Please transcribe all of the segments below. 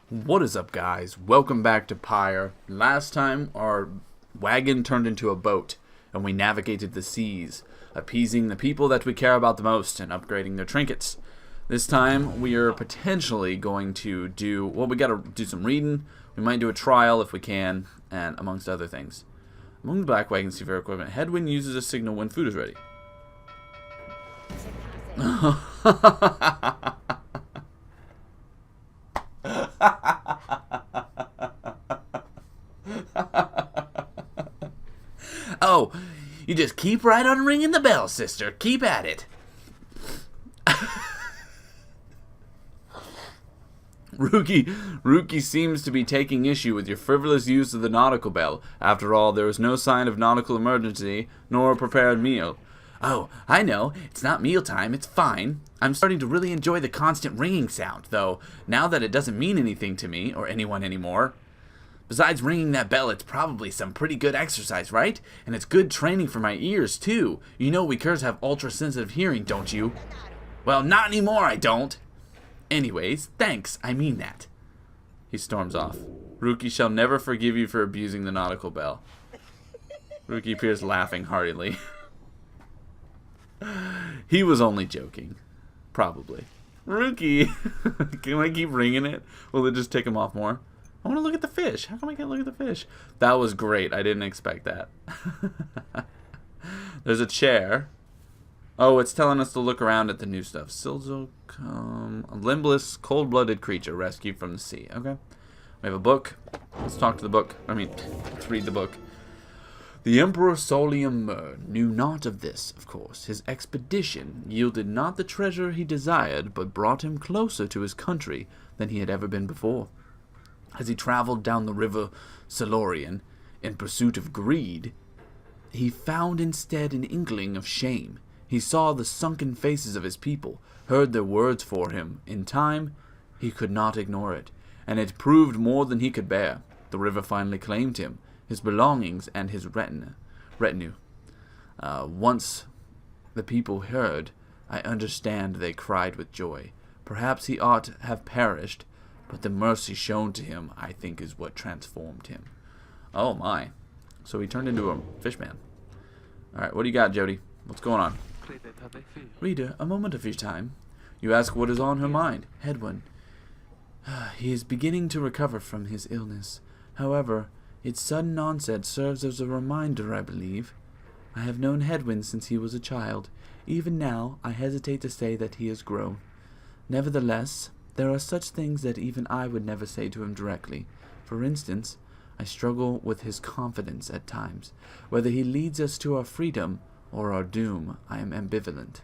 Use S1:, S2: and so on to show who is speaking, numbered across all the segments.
S1: What is up, guys? Welcome back to Pyre. Last time our wagon turned into a boat and we navigated the seas, appeasing the people that we care about the most and upgrading their trinkets. This time we are potentially going to do, well, we gotta do some reading. We might do a trial if we can, and amongst other things. Among the black wagon seafarer equipment, headwind uses a signal when food is ready. Oh, you just keep right on ringing the bell, sister. Keep at it. Rookie seems to be taking issue with your frivolous use of the nautical bell. After all, there is no sign of nautical emergency, nor a prepared meal. Oh, I know. It's not mealtime. It's fine. I'm starting to really enjoy the constant ringing sound, though, now that it doesn't mean anything to me or anyone anymore. Besides ringing that bell, it's probably some pretty good exercise, right? And it's good training for my ears, too. You know we curs have ultra-sensitive hearing, don't you? Well, not anymore, I don't. Anyways, thanks. I mean that. He storms off. Rookie shall never forgive you for abusing the nautical bell. Rookie appears laughing heartily. He was only joking. Probably. Rookie! Can I keep ringing it? Will it just tick him off more? I want to look at the fish. How come I can't look at the fish? That was great. I didn't expect that. There's a chair. Oh, it's telling us to look around at the new stuff. Silzocum, a limbless, cold-blooded creature rescued from the sea. Okay. We have a book. Let's talk to the book. Let's read the book. The Emperor Solium Mur knew not of this, of course. His expedition yielded not the treasure he desired, but brought him closer to his country than he had ever been before. As he traveled down the river Silurian in pursuit of greed, he found instead an inkling of shame. He saw the sunken faces of his people, heard their words for him. In time, he could not ignore it, and it proved more than he could bear. The river finally claimed him, his belongings, and his retinue. Once the people heard, I understand they cried with joy. Perhaps he ought to have perished, but the mercy shown to him, I think, is what transformed him. Oh my. So he turned into a fishman. Alright, what do you got, Jody? What's going on? Reader, a moment of your time. You ask what is on her mind. Hedwin. He is beginning to recover from his illness. However, its sudden onset serves as a reminder, I believe. I have known Hedwin since he was a child. Even now, I hesitate to say that he has grown. Nevertheless, there are such things that even I would never say to him directly. For instance, I struggle with his confidence at times. Whether he leads us to our freedom or our doom, I am ambivalent.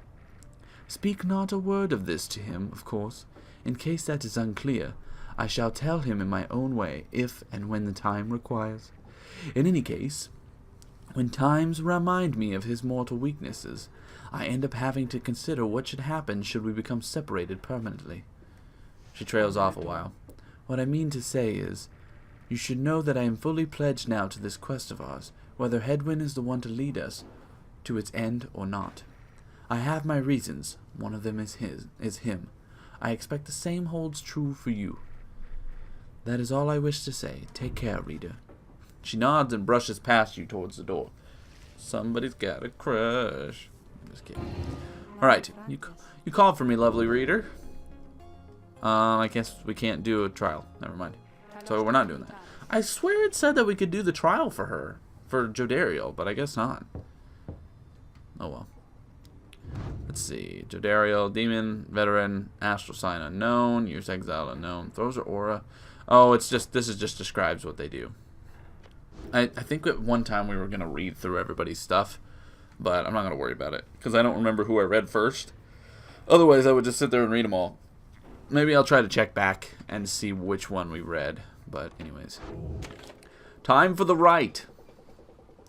S1: Speak not a word of this to him, of course. In case that is unclear, I shall tell him in my own way, if and when the time requires. In any case, when times remind me of his mortal weaknesses, I end up having to consider what should happen should we become separated permanently. She trails off a while. What I mean to say is, you should know that I am fully pledged now to this quest of ours, whether Hedwin is the one to lead us to its end or not. I have my reasons. One of them is him. I expect the same holds true for you. That is all I wish to say. Take care, reader. She nods and brushes past you towards the door. Somebody's got a crush. I'm just kidding. Alright, you called for me, lovely reader. I guess we can't do a trial. Never mind. So we're not doing that. I swear it said that we could do the trial for her. For Jodariel, but I guess not. Oh well. Let's see. Jodariel, Demon, Veteran, Astral Sign Unknown, Years Exile Unknown, Throws her Aura. Oh, it's just, this is just describes what they do. I think at one time we were going to read through everybody's stuff, but I'm not going to worry about it, because I don't remember who I read first. Otherwise, I would just sit there and read them all. Maybe I'll try to check back and see which one we read. But anyways. Time for the rite.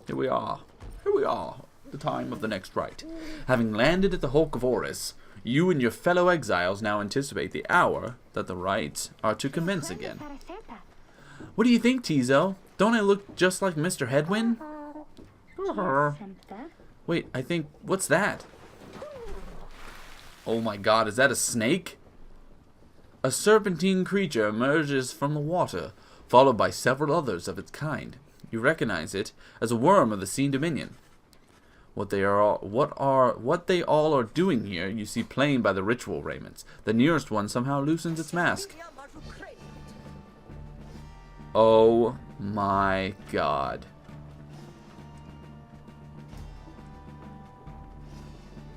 S1: Here we are. Here we are. The time of the next rite. Having landed at the Hulk of Horus, you and your fellow exiles now anticipate the hour that the rites are to commence again. What do you think, Tizo? Don't I look just like Mr. Hedwin? Wait, I think... What's that? Oh my god, is that a snake? A serpentine creature emerges from the water, followed by several others of its kind. You recognize it as a worm of the Sea Dominion. What they all are doing here, you see plain by the ritual raiments. The nearest one somehow loosens its mask. Oh my god.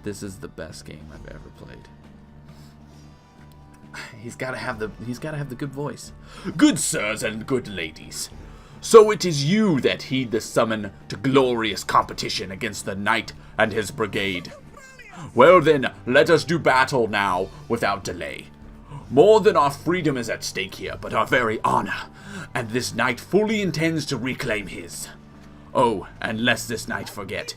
S1: This is the best game I've ever played. He's gotta have the good voice. Good sirs and good ladies. So it is you that heed the summon to glorious competition against the knight and his brigade. Well then, let us do battle now without delay. More than our freedom is at stake here, but our very honor, and this knight fully intends to reclaim his. Oh, and lest this knight forget,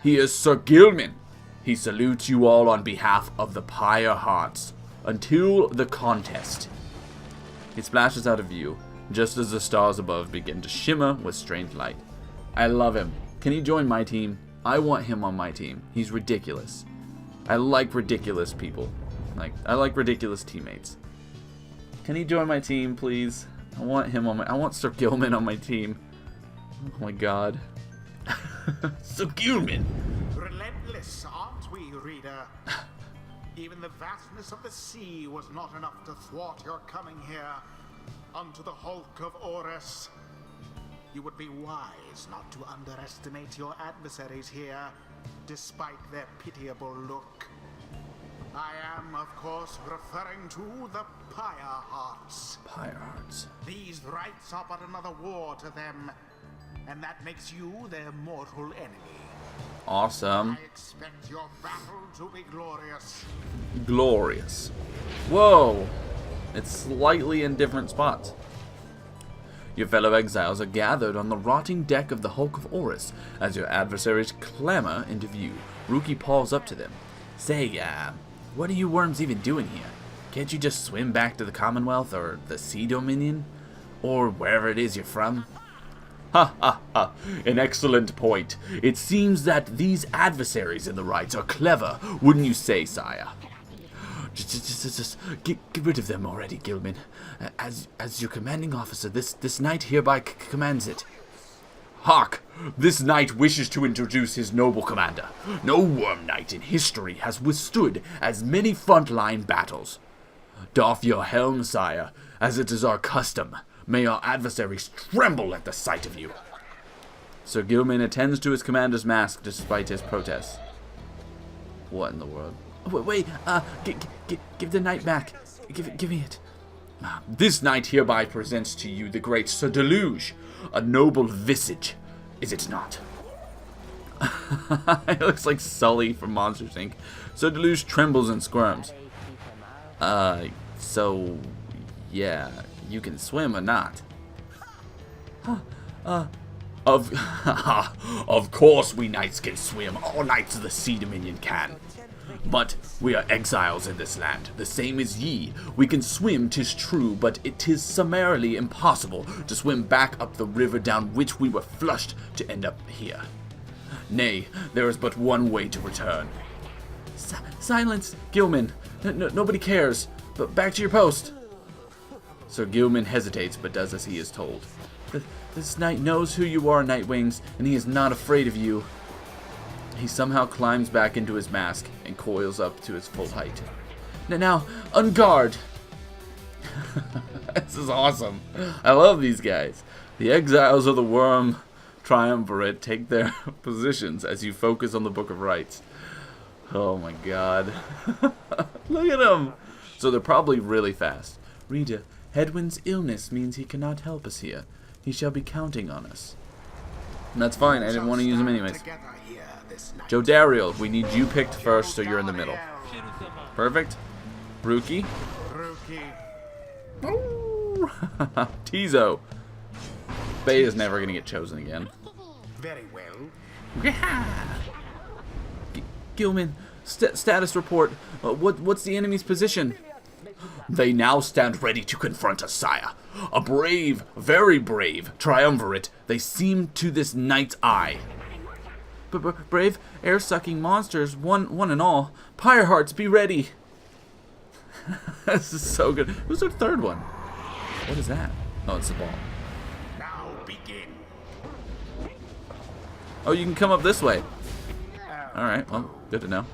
S1: he is Sir Gilman. He salutes you all on behalf of the Pyre Hearts until the contest. He splashes out of view, just as the stars above begin to shimmer with strange light. I love him. Can he join my team? I want him on my team. He's ridiculous. I like ridiculous people. I like ridiculous teammates. Can he join my team, please? I want him on I want Sir Gilman on my team. Oh my god. Sir Gilman!
S2: Relentless, aren't we, reader? Even the vastness of the sea was not enough to thwart your coming here unto the hulk of Orus. You would be wise not to underestimate your adversaries here, despite their pitiable look. I am, of course, referring to the Pyre Hearts.
S1: Pyre Hearts.
S2: These rites are but another war to them, and that makes you their mortal enemy.
S1: Awesome.
S2: I expect your battle to be glorious.
S1: Glorious. Whoa! It's slightly in different spots. Your fellow exiles are gathered on the rotting deck of the Hulk of Orus as your adversaries clamor into view. Rookie paws up to them. Say, what are you worms even doing here? Can't you just swim back to the Commonwealth or the Sea Dominion? Or wherever it is you're from? Ha ha ha, an excellent point. It seems that these adversaries in the rites are clever, wouldn't you say, sire? Just get rid of them already, Gilman. As your commanding officer, this knight hereby commands it. Hark! This knight wishes to introduce his noble commander. No worm knight in history has withstood as many frontline battles. Doff your helm, sire, as it is our custom. May our adversaries tremble at the sight of you. Sir Gilman attends to his commander's mask despite his protests. What in the world? Wait, give the knight back. Give me it. This knight hereby presents to you the great Sir Deluge, a noble visage, is it not? It looks like Sully from Monsters, Inc. Sir Deluge trembles and squirms. So, yeah, you can swim or not. Of course we knights can swim. All knights of the Sea Dominion can. But we are exiles in this land, the same as ye. We can swim, 'tis true, but it is summarily impossible to swim back up the river down which we were flushed to end up here. Nay, there is but one way to return. Silence, Gilman. Nobody cares. But back to your post. Sir Gilman hesitates, but does as he is told. This knight knows who you are, Nightwings, and he is not afraid of you. He somehow climbs back into his mask and coils up to his full height. Now, on guard! This is awesome. I love these guys. The exiles of the Worm Triumvirate take their positions as you focus on the Book of Rites. Oh my god. Look at them! So they're probably really fast. Reader, Hedwin's illness means he cannot help us here. He shall be counting on us. And that's fine, I didn't want to use him anyways. Joe Dariel, we need you picked first, so you're in the middle. Perfect. Rookie. Tizo. Bay is never going to get chosen again.
S2: Very well.
S1: Yeah. Gilman, status report. What's the enemy's position? They now stand ready to confront us, sire. A brave, very brave triumvirate they seem to this knight's eye. Brave, air-sucking monsters, one and all. Pyre Hearts, be ready. This is so good. Who's our third one? What is that? Oh, it's the ball.
S2: Now begin.
S1: Oh, you can come up this way. Alright, well, good to know.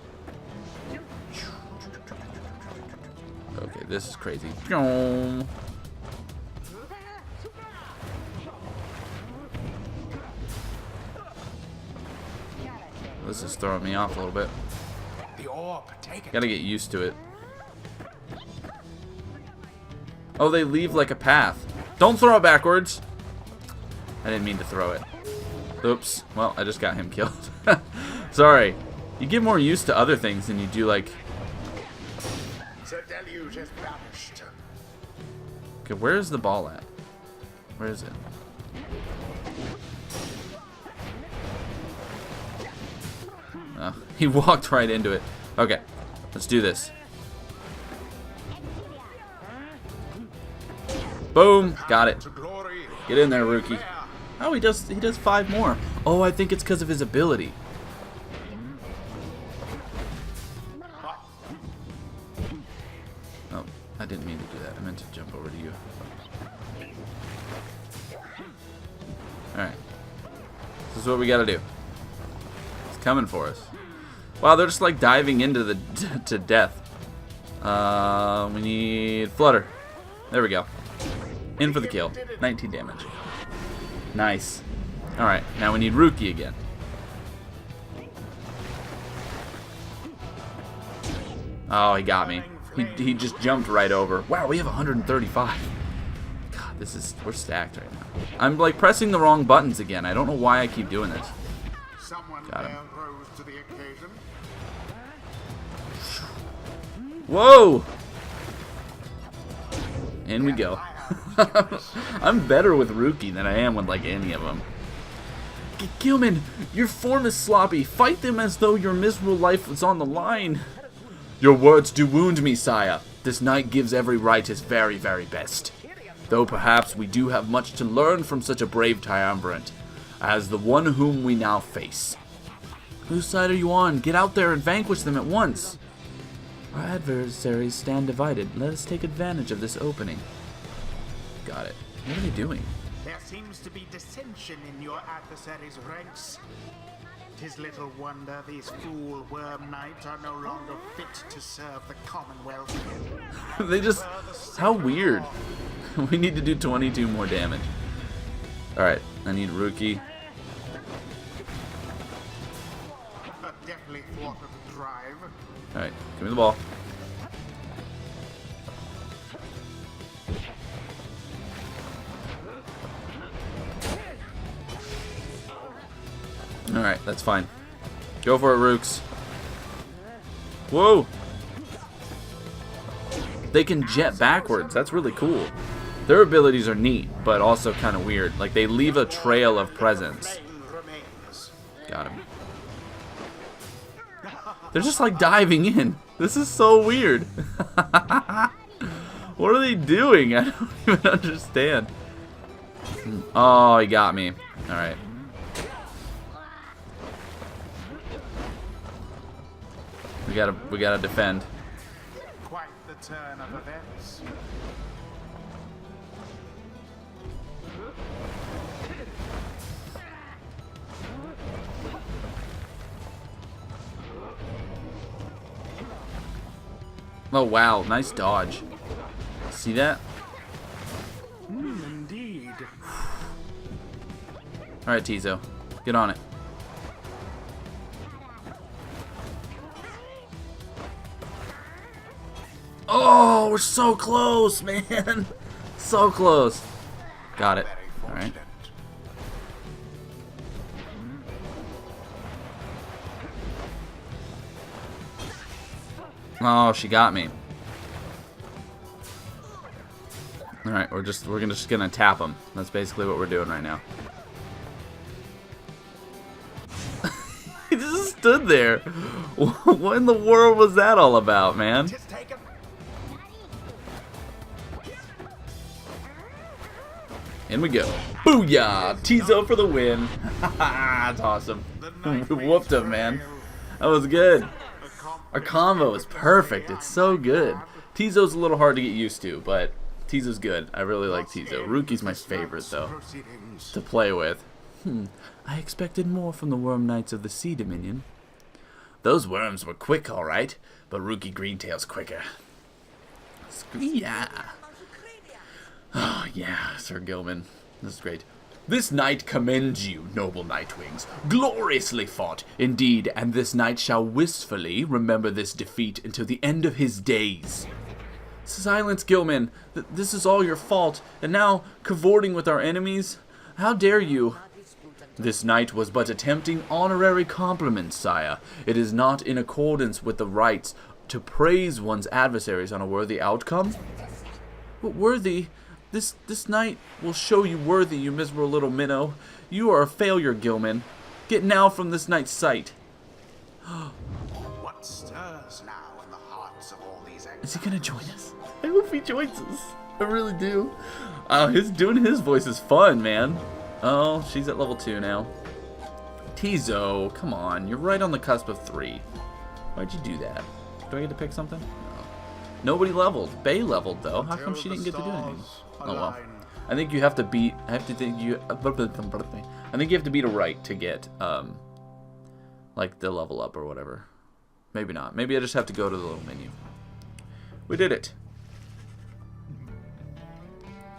S1: Okay, this is crazy. This is throwing me off a little bit.
S2: The orb, take it.
S1: Gotta get used to it. Oh, they leave like a path. Don't throw it backwards. I didn't mean to throw it. Oops. Well, I just got him killed. Sorry. You get more used to other things than you do like...
S2: The deluge is vanished.
S1: Okay, where's the ball at? Where is it? Oh, he walked right into it. Okay, let's do this. Boom, got it. Get in there, rookie. Oh, he does 5 more. Oh, I think it's because of his ability. Oh, I didn't mean to do that. I meant to jump over to you. Alright. This is what we gotta do. It's coming for us. Wow, they're just like diving into the to death. We need Flutter. There we go. In for the kill. 19 damage. Nice. Alright, now we need Rookie again. Oh, he got me. He just jumped right over. Wow, we have 135. God, we're stacked right now. I'm like pressing the wrong buttons again. I don't know why I keep doing this. Got him.
S2: Rose to the occasion.
S1: Whoa! In we go. I'm better with Rookie than I am with like any of them. Gilman, your form is sloppy. Fight them as though your miserable life was on the line. Your words do wound me, sire. This knight gives every right his very, very best. Though perhaps we do have much to learn from such a brave triumvirate as the one whom we now face. Whose side are you on? Get out there and vanquish them at once. Our adversaries stand divided. Let us take advantage of this opening. Got it. What are they doing?
S2: There seems to be dissension in your adversaries' ranks. 'Tis little wonder these fool worm knights are no longer fit to serve the Commonwealth.
S1: They just... How weird. We need to do 22 more damage. Alright, I need Rookie.
S2: But definitely thwarted the drive.
S1: Alright, give me the ball. Alright, that's fine. Go for it, Rooks. Whoa! They can jet backwards. That's really cool. Their abilities are neat, but also kind of weird. Like, they leave a trail of presence. Got him. They're just, like, diving in. This is so weird. What are they doing? I don't even understand. Oh, he got me. Alright. We gotta defend.
S2: Quite the turn of events.
S1: Oh wow, nice dodge. See that?
S2: Indeed.
S1: Alright, Tizo. Get on it. Oh, we're so close, man. So close. Got it. Alright. Oh, she got me. Alright, we're just gonna tap him. That's basically what we're doing right now. He just stood there. What in the world was that all about, man? In we go. Booyah! Tizo for the win. That's awesome. We whooped him, man. That was good. Our combo is perfect. It's so good. Tizo's a little hard to get used to, but Tizo's good. I really like Tizo. Ruki's my favorite, though, to play with. I expected more from the Worm Knights of the Sea Dominion. Those worms were quick, all right, but Rookie Greentail's quicker. Yeah. Oh, yeah, Sir Gilman. This is great. This knight commends you, noble Nightwings. Gloriously fought, indeed, and this knight shall wistfully remember this defeat until the end of his days. Silence, Gilman. This is all your fault, and now cavorting with our enemies? How dare you? This knight was but attempting honorary compliments, sire. It is not in accordance with the rights to praise one's adversaries on a worthy outcome. But worthy? This knight will show you worthy, you miserable little minnow. You are a failure, Gilman. Get now from this knight's sight.
S2: What stirs now in the hearts of all these exiles?
S1: Is he gonna join us? I hope he joins us. I really do. Doing his voice is fun, man. Oh, she's at level 2 now. Tizo, come on. You're right on the cusp of 3. Why'd you do that? Do I get to pick something? No. Nobody leveled. Bay leveled, though. How come she didn't get to do anything? Oh, well. I think you have to beat... I think you have to beat a right to get, like, the level up or whatever. Maybe not. Maybe I just have to go to the little menu. We did it.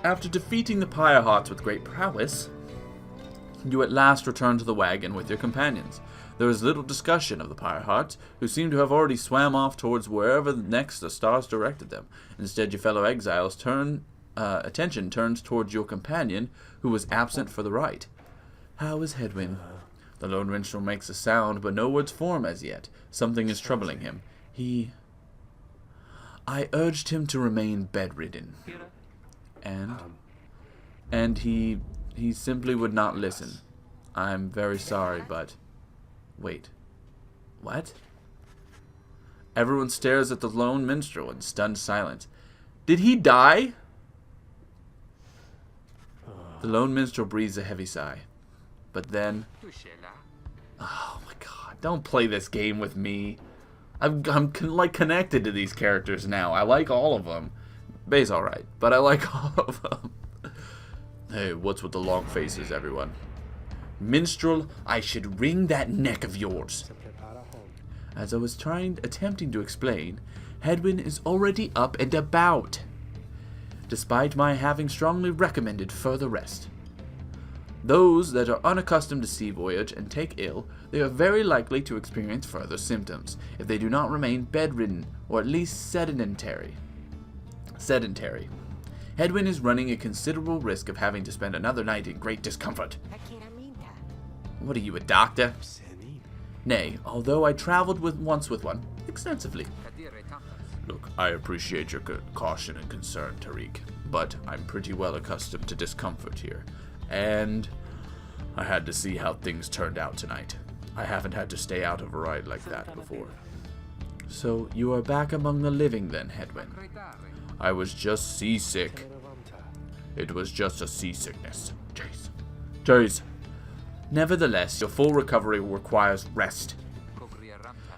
S1: After defeating the Pyre with great prowess, you at last return to the wagon with your companions. There is little discussion of the Pyre who seem to have already swam off towards wherever next the stars directed them. Instead, your fellow exiles attention turns towards your companion, who was absent for the rite. How is Hedwyn? The lone minstrel makes a sound, but no words form as yet. Something is troubling him. I urged him to remain bedridden. And he simply would not listen. I'm very sorry, but... Wait. What? Everyone stares at the lone minstrel in stunned silence. Did he die? The lone minstrel breathes a heavy sigh. But then... Oh my god, don't play this game with me. I'm like connected to these characters now. I like all of them. Bay's alright, but I like all of them. Hey, what's with the long faces, everyone? Minstrel, I should wring that neck of yours. As I was attempting to explain, Hedwyn is already up and about, despite my having strongly recommended further rest. Those that are unaccustomed to sea voyage and take ill, they are very likely to experience further symptoms, if they do not remain bedridden, or at least sedentary. Hedwyn is running a considerable risk of having to spend another night in great discomfort. What are you, a doctor? Nay, although I traveled once with one, extensively. Look, I appreciate your caution and concern, Tariq, but I'm pretty well accustomed to discomfort here, and I had to see how things turned out tonight. I haven't had to stay out of a ride like that before. So, you are back among the living then, Hedwyn? I was just seasick. It was just a seasickness. Jace. Nevertheless, your full recovery requires rest.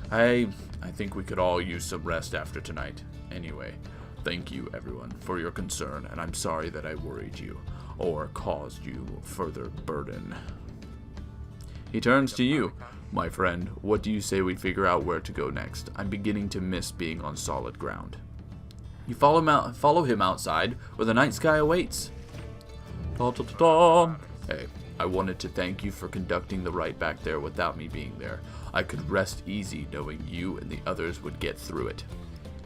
S1: I think we could all use some rest after tonight. Anyway, thank you, everyone, for your concern, and I'm sorry that I worried you, or caused you further burden. He turns to you. My friend, what do you say we figure out where to go next? I'm beginning to miss being on solid ground. You follow him outside, where the night sky awaits. Hey, I wanted to thank you for conducting the rite back there without me being there. I could rest easy knowing you and the others would get through it.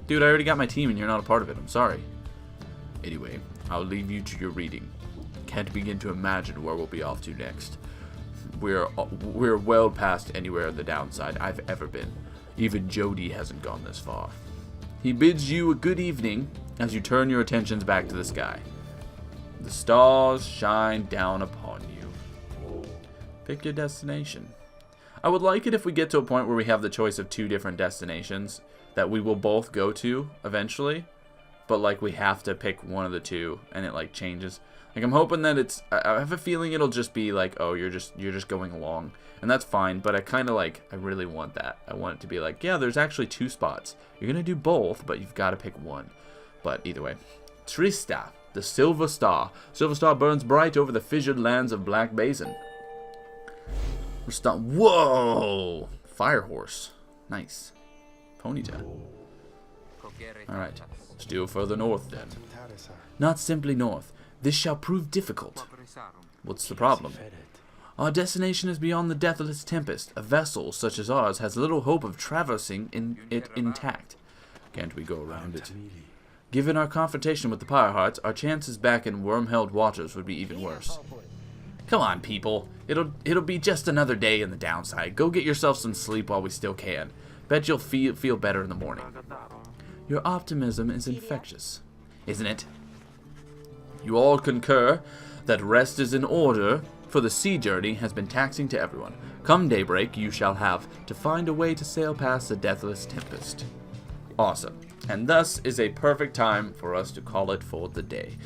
S1: Dude, I already got my team and you're not a part of it. I'm sorry. Anyway, I'll leave you to your reading. Can't begin to imagine where we'll be off to next. We're well past anywhere on the downside I've ever been. Even Jody hasn't gone this far. He bids you a good evening as you turn your attentions back to the sky. The stars shine down upon you. Pick your destination. I would like it if we get to a point where we have the choice of 2 different destinations that we will both go to eventually. but like we have to pick one of the two, and it like changes. Like I'm hoping that it's. I have a feeling it'll just be like, oh, you're just going along, and that's fine. But I really want that. I want it to be like, yeah, there's actually 2 spots. You're gonna do both, but you've got to pick one. But either way, Trista, the Silver Star. Silver Star burns bright over the fissured lands of Black Basin. Whoa! Fire horse. Nice. Ponyta. Alright. Still further north then. Not simply north. This shall prove difficult. What's the problem? Our destination is beyond the deathless tempest. A vessel such as ours has little hope of traversing it intact. Can't we go around it? Given our confrontation with the Pyre Hearts, our chances back in worm-held waters would be even worse. Come on, people. It'll be just another day in the downside. Go get yourself some sleep while we still can. Bet you'll feel better in the morning. Your optimism is infectious, isn't it? You all concur that rest is in order, for the sea journey has been taxing to everyone. Come daybreak, you shall have to find a way to sail past the deathless tempest. Awesome. And thus is a perfect time for us to call it for the day.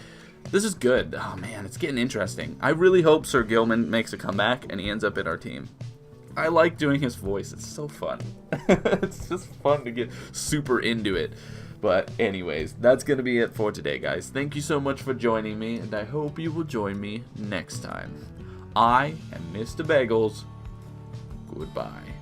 S1: This is good. Oh man, it's getting interesting. I really hope Sir Gilman makes a comeback and he ends up in our team. I like doing his voice. It's so fun. It's just fun to get super into it. But anyways, that's going to be it for today, guys. Thank you so much for joining me, and I hope you will join me next time. I am MrBagelz. Goodbye.